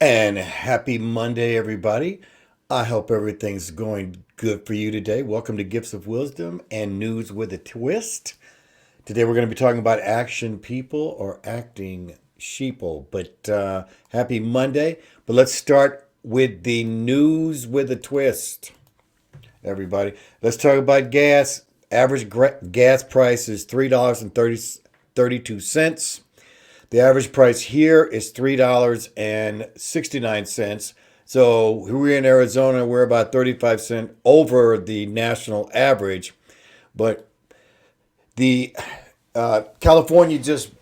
And happy Monday, everybody. I hope everything's going good for you today. Welcome to Gifts of Wisdom and News with a Twist. Today we're going to be talking about action people or acting sheeple. But happy Monday. But let's start with the news with a twist, everybody. Let's talk about gas. Average gas price is $3.32. The average price here is $3.69. So we're in Arizona, we're about 35 cents over the national average. But the California just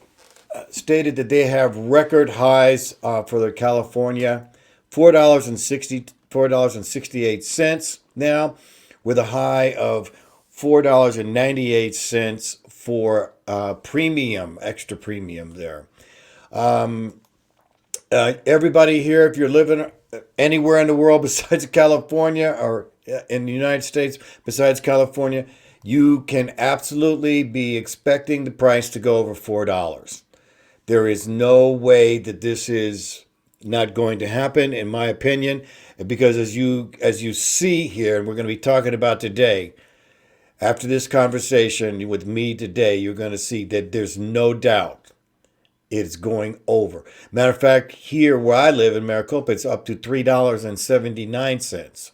stated that they have record highs for the California, $4.68 now, with a high of $4.98 for premium, extra premium there. Everybody here, if you're living anywhere in the world besides California or in the United States besides California, you can absolutely be expecting the price to go over $4. There is no way that this is not going to happen, in my opinion, because as you see here, and we're going to be talking about today, after this conversation with me today, you're going to see that there's no doubt it's going over. Matter of fact, here where I live in Maricopa, it's up to $3.79.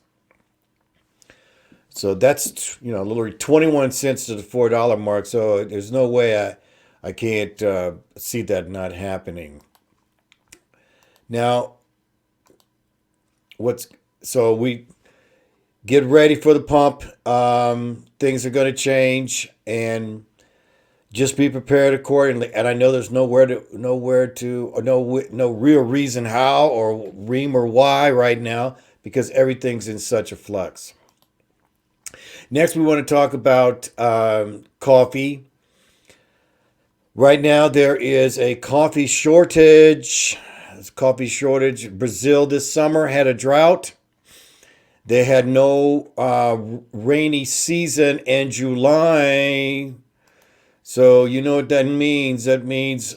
So that's, literally 21 cents to the $4 mark. So there's no way I can't see that not happening. Now, so we get ready for the pump. Things are going to change, and just be prepared accordingly. And I know there's no real reason how or ream or why right now, because everything's in such a flux. Next, we want to talk about coffee. Right now, there is a coffee shortage. Brazil this summer had a drought. They had no rainy season in July. So you know what that means? That means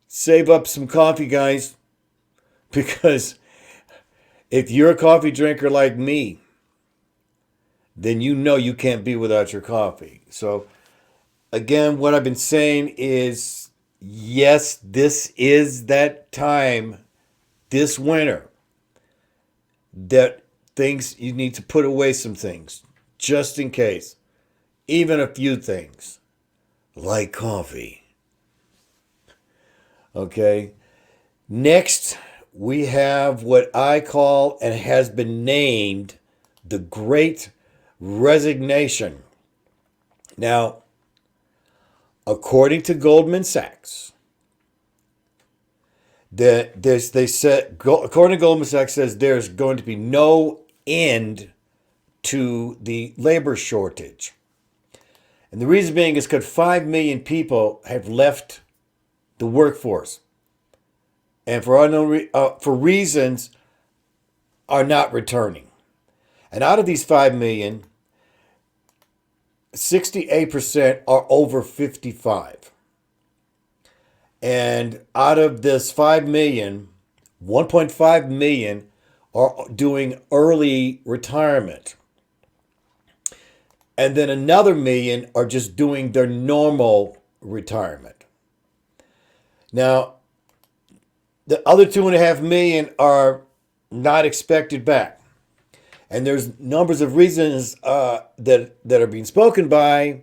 save up some coffee, guys, because if you're a coffee drinker like me, then you know you can't be without your coffee. So again, what I've been saying is, yes, this is that time this winter that you need to put away some things just in case, even a few things like coffee. Okay. Next, we have what I call and has been named the Great Resignation. Now, according to Goldman Sachs, according to Goldman Sachs says there's going to be no end to the labor shortage. And the reason being is because 5 million people have left the workforce, and for reasons are not returning. And out of these 5 million, 68% are over 55. And out of this 5 million, 1.5 million are doing early retirement. And then another million are just doing their normal retirement. Now, the other 2.5 million are not expected back. And there's numbers of reasons that are being spoken by.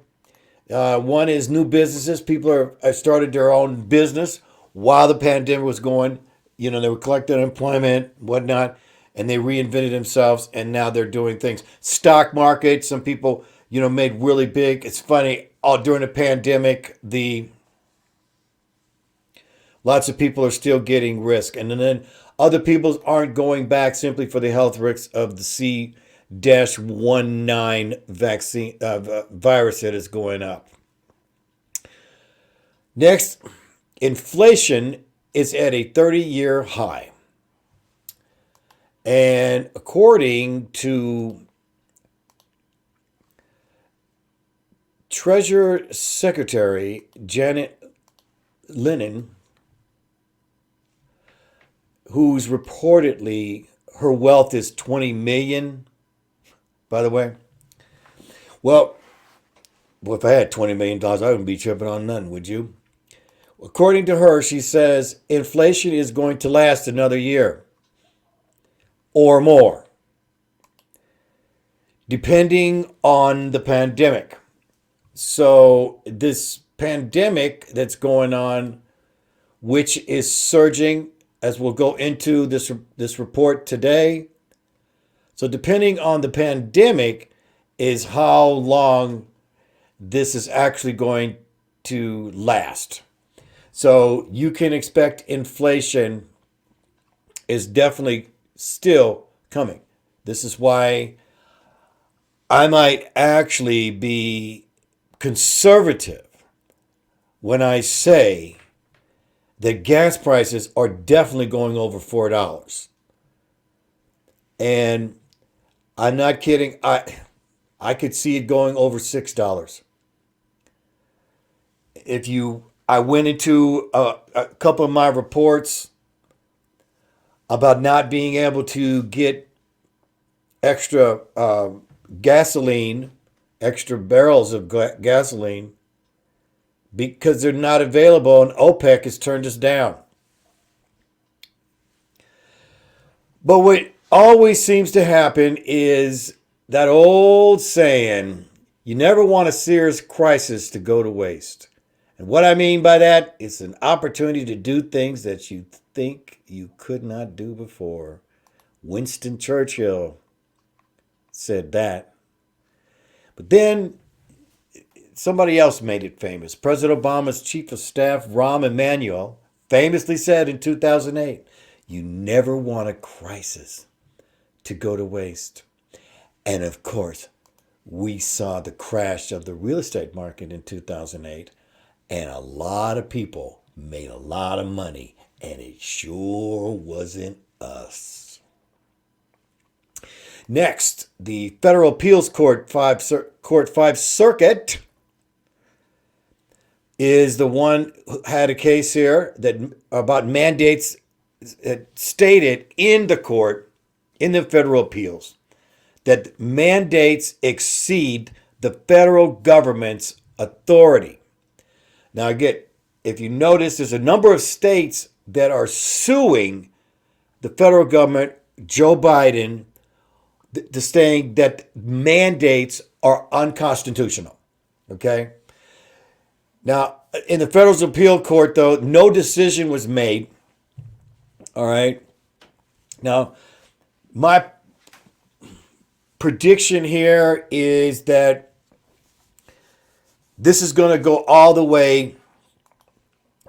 One is new businesses. People have started their own business while the pandemic was going. They were collecting unemployment, whatnot, and they reinvented themselves, and now they're doing things. Stock market, some people, made really big. It's funny, during the pandemic, lots of people are still getting risk. And then other people aren't going back simply for the health risks of the C-19 vaccine virus that is going up. Next, inflation is at a 30-year high. And according to Treasury Secretary Janet Yellen, who's reportedly her wealth is 20 million, by the way. Well, if I had $20 million, I wouldn't be tripping on nothing, would you? According to her, she says inflation is going to last another year or more, depending on the pandemic. So this pandemic that's going on, which is surging, as we'll go into this report today. So depending on the pandemic is how long this is actually going to last. So you can expect inflation is definitely still coming. This is why I might actually be conservative when I say that gas prices are definitely going over $4. And I'm not kidding. I could see it going over $6. I went into a couple of my reports about not being able to get extra gasoline, extra barrels of gasoline, because they're not available and OPEC has turned us down. But what always seems to happen is that old saying, you never want a serious crisis to go to waste. And what I mean by that, it's an opportunity to do things that you think you could not do before. Winston Churchill said that. But then somebody else made it famous. President Obama's chief of staff, Rahm Emanuel, famously said in 2008, you never want a crisis to go to waste. And of course, we saw the crash of the real estate market in 2008, and a lot of people made a lot of money, and it sure wasn't us. Next, the Federal Appeals Court 5 Circuit is the one who had a case here that about mandates stated in the court, in the federal appeals, that mandates exceed the federal government's authority. Now, again, if you notice, there's a number of states that are suing the federal government, Joe Biden, saying that mandates are unconstitutional. Okay? Now, in the federal appeal court, though, no decision was made. All right? Now, my prediction here is that this is going to go all the way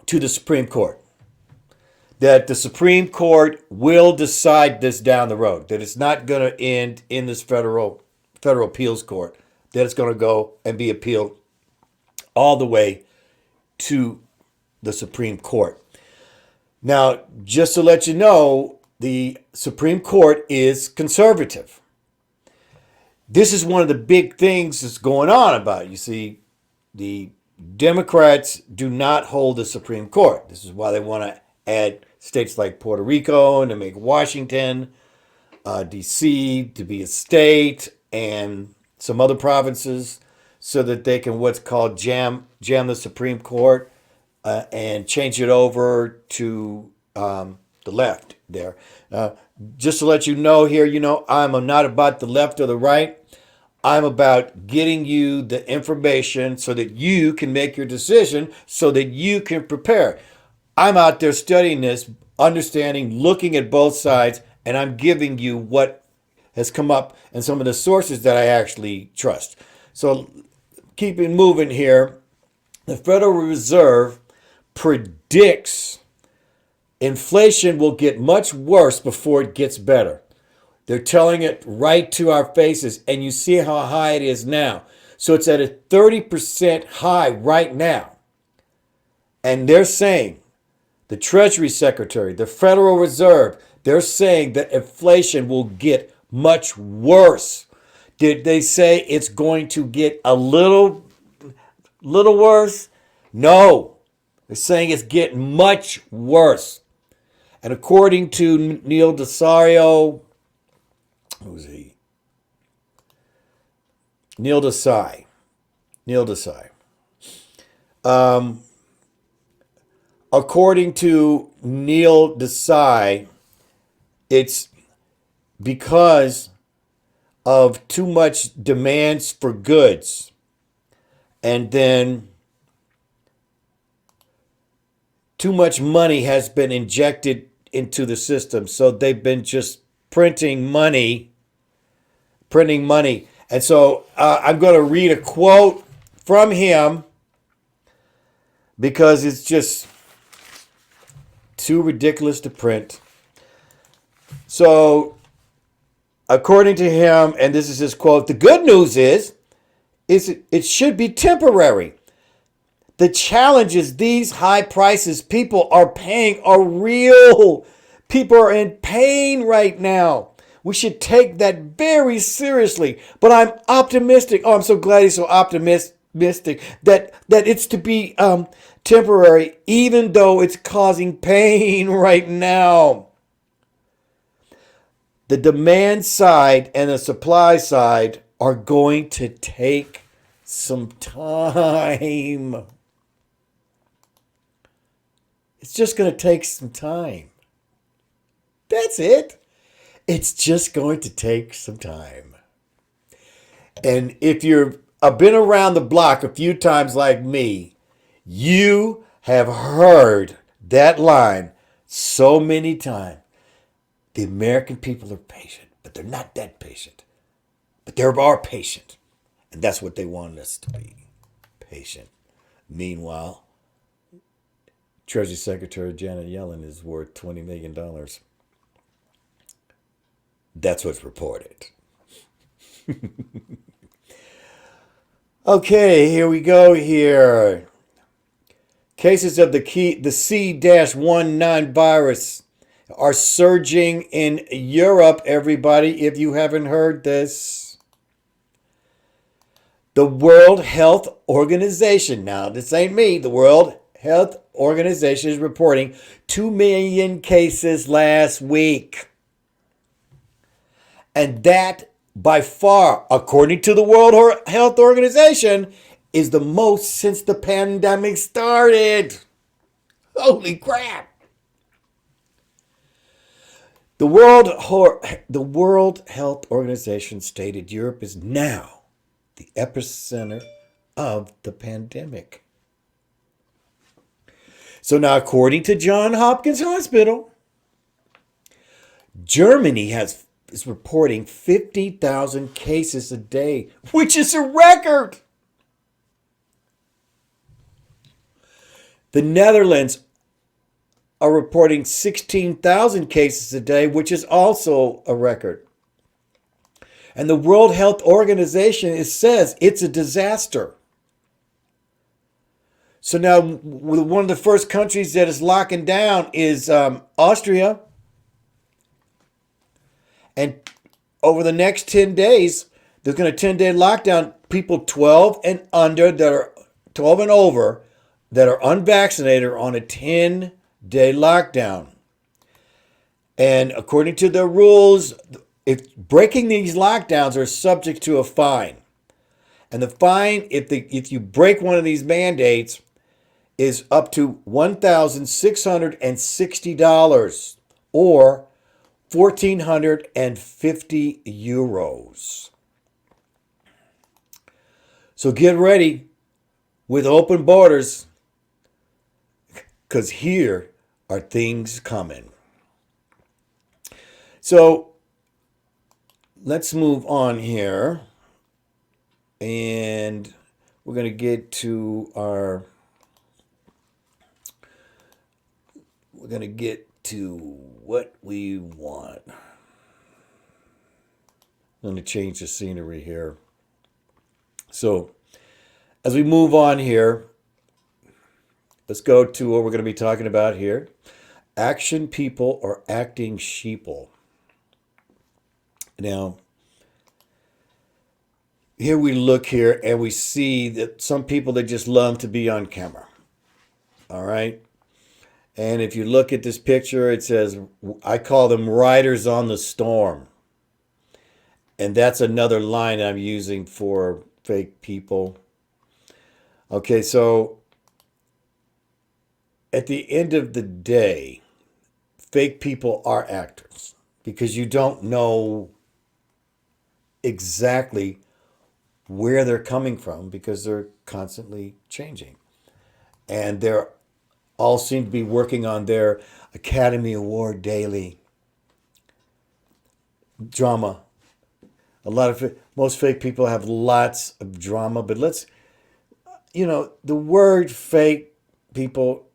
to the Supreme Court. That the Supreme Court will decide this down the road. That it's not going to end in this federal appeals court. That it's going to go and be appealed all the way to the Supreme Court. Now, just to let you know, the Supreme Court is conservative. This is one of the big things that's going on about it. You see, the Democrats do not hold the Supreme Court. This is why they want to add states like Puerto Rico and to make Washington, D.C. to be a state, and some other provinces, so that they can what's called jam the Supreme Court and change it over to the left there. Just to let you know here, I'm not about the left or the right. I'm about getting you the information so that you can make your decision, so that you can prepare. I'm out there studying this, understanding, looking at both sides, and I'm giving you what has come up and some of the sources that I actually trust. So keeping moving here, the Federal Reserve predicts inflation will get much worse before it gets better. They're telling it right to our faces, and you see how high it is now. So it's at a 30% high right now. And they're saying, the Treasury Secretary, the Federal Reserve, they're saying that inflation will get much worse. Did they say it's going to get a little worse? No. They're saying it's getting much worse. And according to Neil Desario, who's he? Neil Desai. According to Neil Desai, it's because of too much demands for goods, and then too much money has been injected into the system. So they've been just printing money. And so I'm going to read a quote from him because it's just too ridiculous to print. So according to him, and this is his quote, the good news is it should be temporary. The challenges these high prices people are paying are real. People are in pain right now. We should take that very seriously. But I'm optimistic. Oh, I'm so glad he's so optimistic that it's to be temporary, even though it's causing pain right now. The demand side and the supply side are going to take some time. It's just going to take some time. That's it. It's just going to take some time. And if you've been around the block a few times like me, you have heard that line so many times. The American people are patient, but they're not that patient. But they are patient. And that's what they want us to be. Patient. Meanwhile, Treasury Secretary Janet Yellen is worth $20 million. That's what's reported. Okay, here we go here. Cases of the C-19 virus are surging in Europe, everybody, if you haven't heard this. The World Health Organization, now this ain't me, the World Health Organization is reporting 2 million cases last week. And that, by far, according to the World Health Organization, is the most since the pandemic started. Holy crap. The World Health Organization stated Europe is now the epicenter of the pandemic. So now, according to Johns Hopkins Hospital, Germany is reporting 50,000 cases a day, which is a record. The Netherlands are reporting 16,000 cases a day, which is also a record. And the World Health Organization says it's a disaster. So now one of the first countries that is locking down is Austria. And over the next 10 days, there's going to 10-day lockdown. People 12 and under that are 12 and over that are unvaccinated are on a 10-day lockdown. And according to the rules, if breaking these lockdowns are subject to a fine. And the fine, if you break one of these mandates, is up to $1,660 or 1,450 euros. So get ready with open borders, because here are things coming. So let's move on here, and we're going to get to what we want. I'm going to change the scenery here. So as we move on here, let's go to what we're going to be talking about here. Action people are acting sheeple. Now, here we look here and we see that some people, they just love to be on camera. All right. And if you look at this picture, it says, I call them riders on the storm. And that's another line I'm using for fake people. Okay, so at the end of the day, fake people are actors because you don't know exactly where they're coming from because they're constantly changing. And they're all seem to be working on their Academy Award daily drama. Most fake people have lots of drama, but the word fake people,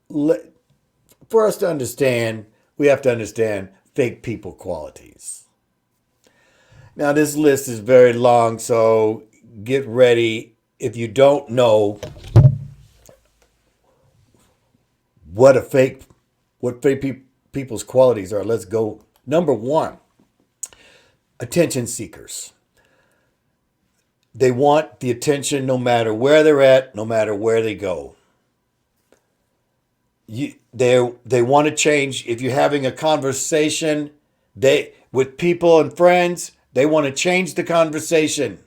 for us to understand, we have to understand fake people qualities. Now, this list is very long, so get ready. If you don't know what fake people's qualities are, let's go. Number one, attention seekers. They want the attention no matter where they're at, no matter where they go. They want to change. If you're having a conversation with people and friends, they want to change the conversation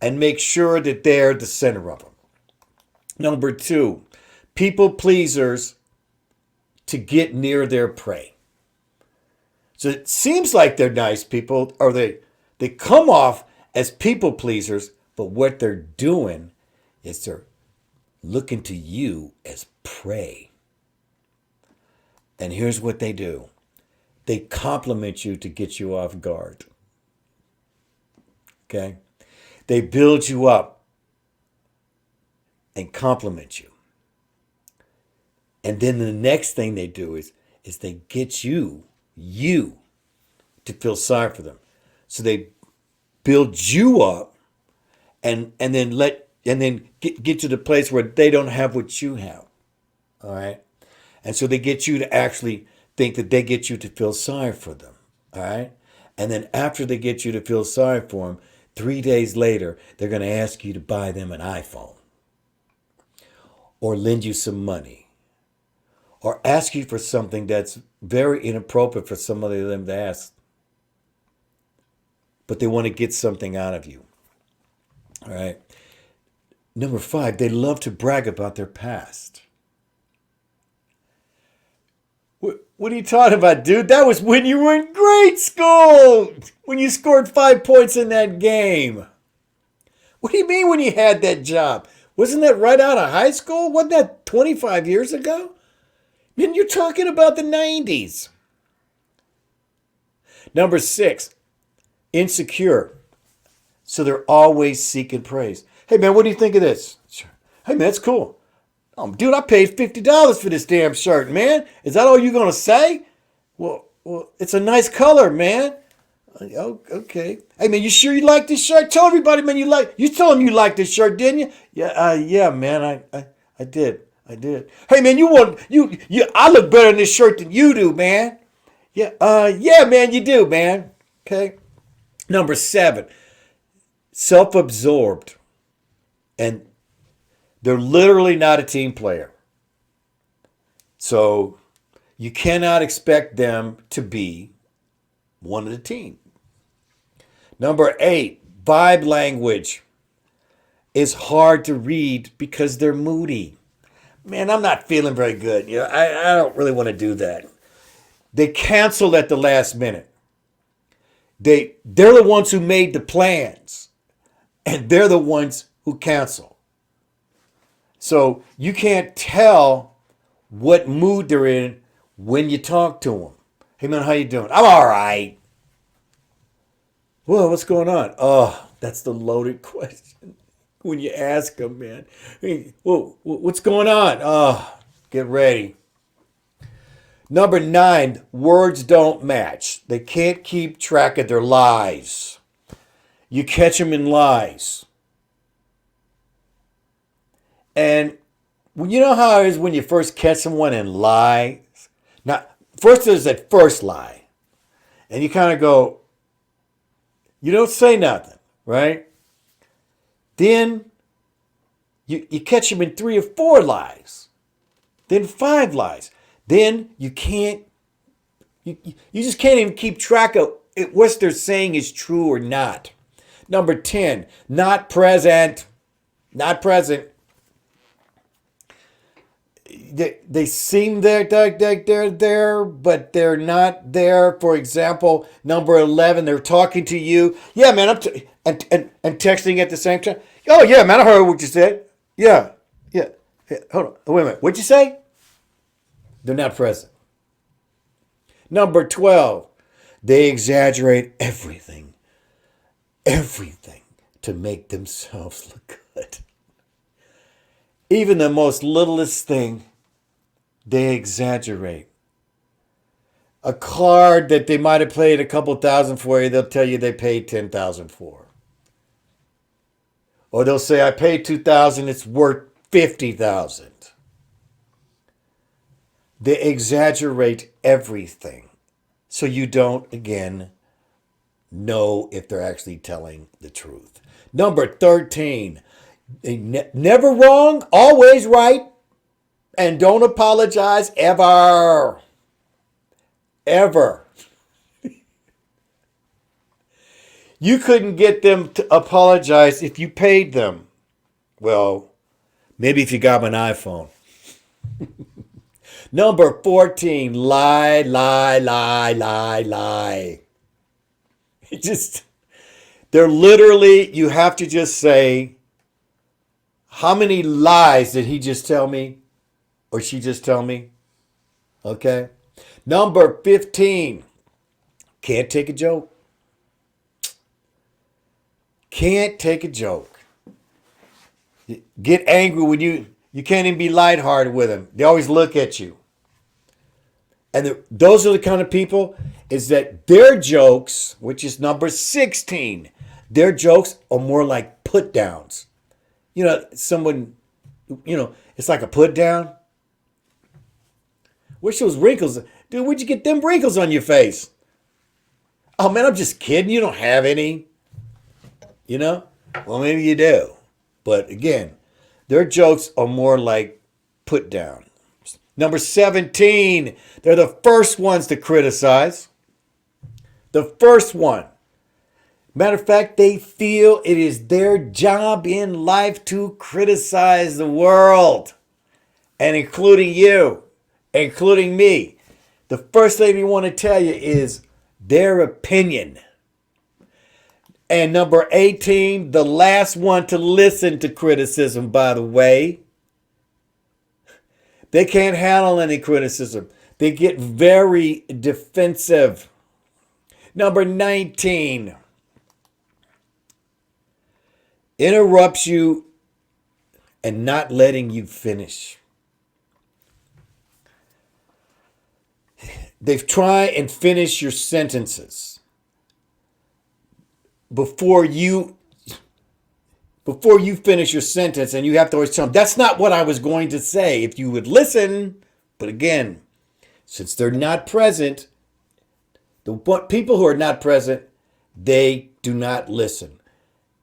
and make sure that they're the center of them. Number two, people pleasers to get near their prey. So it seems like they're nice people, or they come off as people pleasers, but what they're doing is they're looking to you as prey. And here's what they do. They compliment you to get you off guard. Okay? They build you up and compliment you. And then the next thing they do is they get you to feel sorry for them. So they build you up and then get to the place where they don't have what you have. All right? And so they get you to actually think that they get you to feel sorry for them. All right? And then after they get you to feel sorry for them, 3 days later, they're going to ask you to buy them an iPhone or lend you some money or ask you for something that's very inappropriate for somebody of them to ask. But they want to get something out of you. All right? Number 5, they love to brag about their past. What are you talking about, dude? That was when you were in grade school, when you scored 5 points in that game. What do you mean when you had that job? Wasn't that right out of high school? Wasn't that 25 years ago? Man, you're talking about the 90s. Number 6, insecure. So they're always seeking praise. Hey, man, what do you think of this? Hey, man, that's cool. Oh, dude, I paid $50 for this damn shirt, man. Is that all you're going to say? Well, it's a nice color, man. Oh, okay. Hey, man, you sure you like this shirt? Tell everybody, man, you told them you liked this shirt, didn't you? Yeah, man, I did. Hey, man, I look better in this shirt than you do, man. Yeah, man, you do, man. Okay. Number 7, self-absorbed. And they're literally not a team player. So you cannot expect them to be one of the team. Number 8, vibe language is hard to read because they're moody. Man, I'm not feeling very good. I don't really want to do that. They cancel at the last minute. They're the ones who made the plans, and they're the ones who cancel. So you can't tell what mood they're in when you talk to them. Hey, man, how you doing? I'm all right. Well, what's going on? Oh, that's the loaded question when you ask them, man. Hey, whoa, what's going on? Oh, get ready. Number 9, words don't match. They can't keep track of their lies. You catch them in lies. And you know how it is when you first catch someone in lies? Now, first there's that first lie. And you kind of go, you don't say nothing, right? Then you catch them in 3 or 4 lies. Then 5 lies. then you just can't even keep track of what they're saying is true or not. Number 10, not present. Not present. They seem they're there, but they're not there. For example, number 11, they're talking to you. Yeah, man, and texting at the same time. Oh, yeah, man, I heard what you said. Yeah. Hold on. Wait a minute. What'd you say? They're not present. Number 12, they exaggerate everything to make themselves look good. Even the most littlest thing, they exaggerate. A card that they might have paid a couple thousand for you, they'll tell you they paid 10,000 for. Or they'll say, I paid 2,000, it's worth 50,000. They exaggerate everything. So you don't, again, know if they're actually telling the truth. Number 13, never wrong, always right, and don't apologize ever. Ever. You couldn't get them to apologize if you paid them. Well, maybe if you got an iPhone. Number 14, lie. They're literally, you have to just say, how many lies did he just tell me? Or she just tell me? Okay. Number 15, can't take a joke. Can't take a joke. Get angry when you can't even be lighthearted with them. They always look at you. And those are the kind of people is that their jokes, which is number 16, their jokes are more like put downs. You know, someone, it's like a put down. Wish those wrinkles. Dude, where'd you get them wrinkles on your face? Oh, man, I'm just kidding. You don't have any. Well, maybe you do. But again, their jokes are more like put down. Number 17, they're the first ones to criticize. The first one. Matter of fact, they feel it is their job in life to criticize the world. And including you, including me. The first thing we want to tell you is their opinion. And number 18, the last one to listen to criticism, by the way. They can't handle any criticism. They get very defensive. Number 19, interrupts you and not letting you finish. They try and finish your sentences before you finish your sentence, and you have to always tell them, that's not what I was going to say. If you would listen, but again, since they're not present, the people who are not present, they do not listen.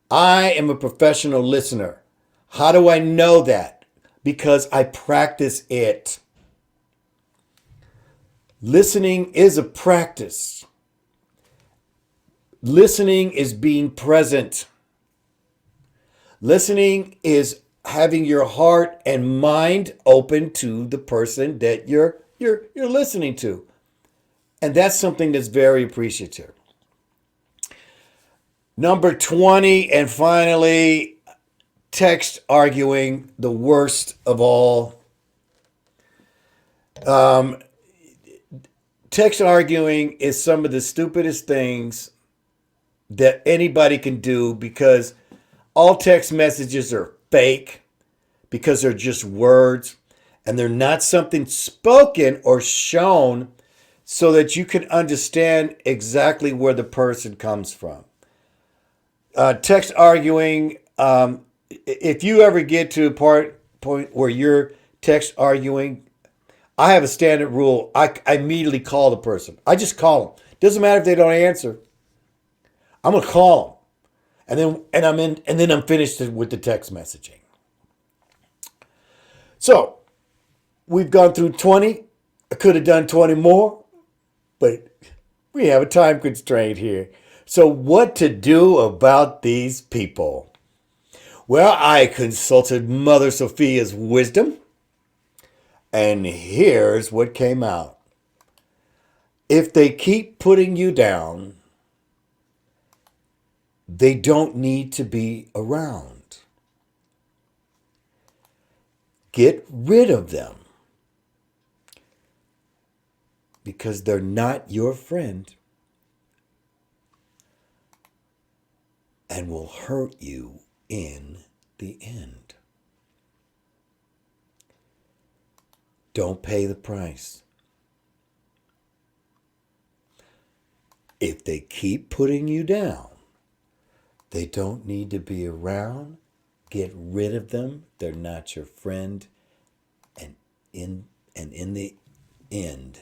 I am a professional listener. How do I know that? Because I practice it. Listening is a practice. Listening is being present. Listening is having your heart and mind open to the person that you're listening to. And that's something that's very appreciative. Number 20, and finally, text arguing, the worst of all. Text arguing is some of the stupidest things that anybody can do, because all text messages are fake, because they're just words and they're not something spoken or shown so that you can understand exactly where the person comes from. Text arguing, if you ever get to a point where you're text arguing, I have a standard rule. I immediately call the person. I just call them. Doesn't matter if they don't answer. I'm gonna call them, and then I'm finished with the text messaging. So we've gone through 20, I could have done 20 more, but we have a time constraint here. So what to do about these people? Well, I consulted Mother Sophia's wisdom, and here's what came out. If they keep putting you down, they don't need to be around. Get rid of them because they're not your friend and will hurt you in the end. Don't pay the price. If they keep putting you down, they don't need to be around. Get rid of them. They're not your friend. And in the end,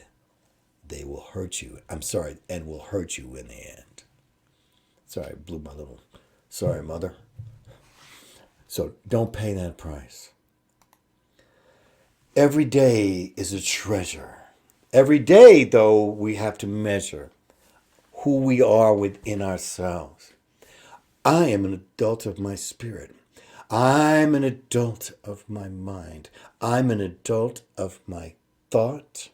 they will hurt you. I'm sorry, and will hurt you in the end. Sorry, I blew my little... Sorry, Mother. So don't pay that price. Every day is a treasure. Every day, though, we have to measure who we are within ourselves. I am an adult of my spirit. I'm an adult of my mind. I'm an adult of my thought.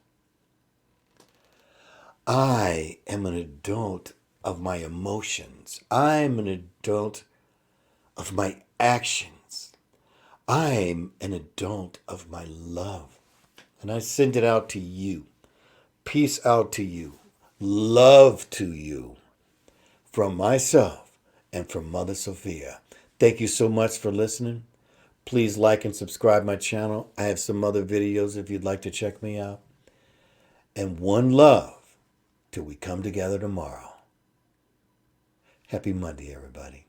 I am an adult of my emotions. I'm an adult of my actions. I'm an adult of my love. And I send it out to you. Peace out to you. Love to you. From myself and from Mother Sophia. Thank you so much for listening. Please like and subscribe my channel. I have some other videos if you'd like to check me out. And one love till we come together tomorrow. Happy Monday, everybody.